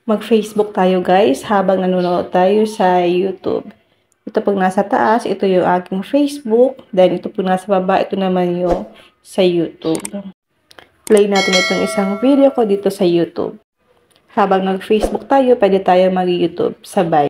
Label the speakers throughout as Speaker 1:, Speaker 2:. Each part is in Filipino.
Speaker 1: Mag-Facebook tayo guys habang nanonood tayo sa YouTube. Ito pag nasa taas, ito yung aking Facebook. Then ito po nasa baba, ito naman yung sa YouTube. Play natin itong isang video ko dito sa YouTube. Habang nag-Facebook tayo, pwede tayo mag-YouTube sabay.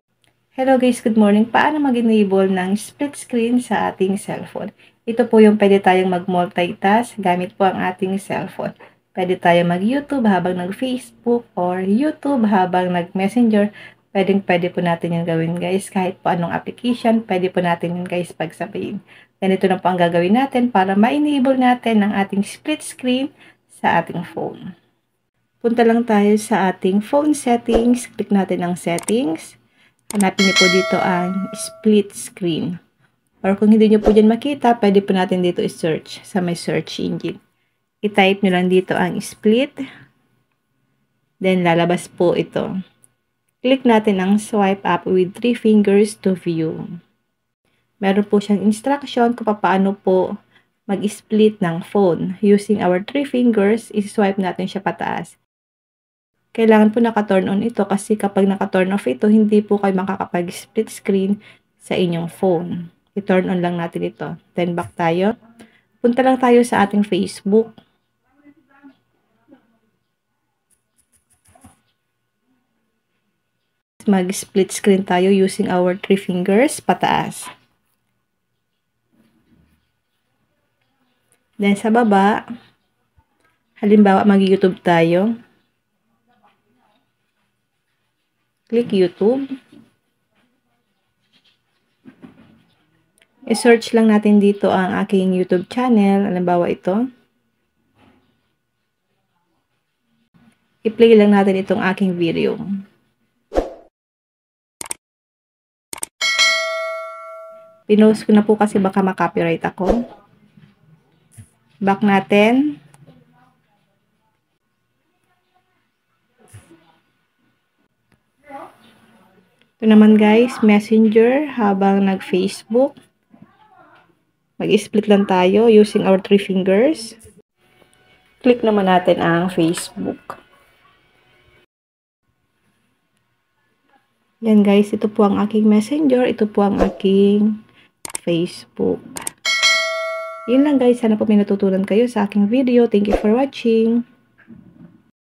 Speaker 1: Hello guys, good morning. Paano mag-enable ng split screen sa ating cellphone? Ito po yung pwede tayong mag-multitask gamit po ang ating cellphone. Pwede tayo mag-YouTube habang nag-Facebook or YouTube habang nag-Messenger. Pwede po natin yung gawin guys. Kahit po anong application, pwede po natin yun guys pagsabayin. Ganito na po ang gagawin natin para ma-enable natin ang ating split screen sa ating phone. Punta lang tayo sa ating phone settings. Click natin ang settings. Hanapin niyo po dito ang split screen. Or kung hindi niyo po dyan makita, pwede po natin dito i-search sa may search engine. I-type nyo lang dito ang split. Then, lalabas po ito. Click natin ang swipe up with 3 fingers to view. Meron po siyang instruction kung paano po mag-split ng phone. Using our 3 fingers, i-swipe natin siya pataas. Kailangan po naka-turn on ito kasi kapag naka-turn off ito, hindi po kayo makakapag-split screen sa inyong phone. I-turn on lang natin ito. Then, back tayo. Punta lang tayo sa ating Facebook. Mag-split screen tayo using our 3 fingers pataas. Then sa baba, halimbawa mag-YouTube tayo. Click YouTube. I-search lang natin dito ang aking YouTube channel. Halimbawa ito. I-play lang natin itong aking video. Pinost ko na po kasi baka ma-copyright ako. Back natin. Ito naman guys, Messenger habang nag-Facebook. Mag-split lang tayo using our 3 fingers. Click naman natin ang Facebook. Yan guys, ito po ang aking Messenger. Ito po ang aking Facebook. Yun lang guys, sana po may natutunan kayo sa aking video. Thank you for watching.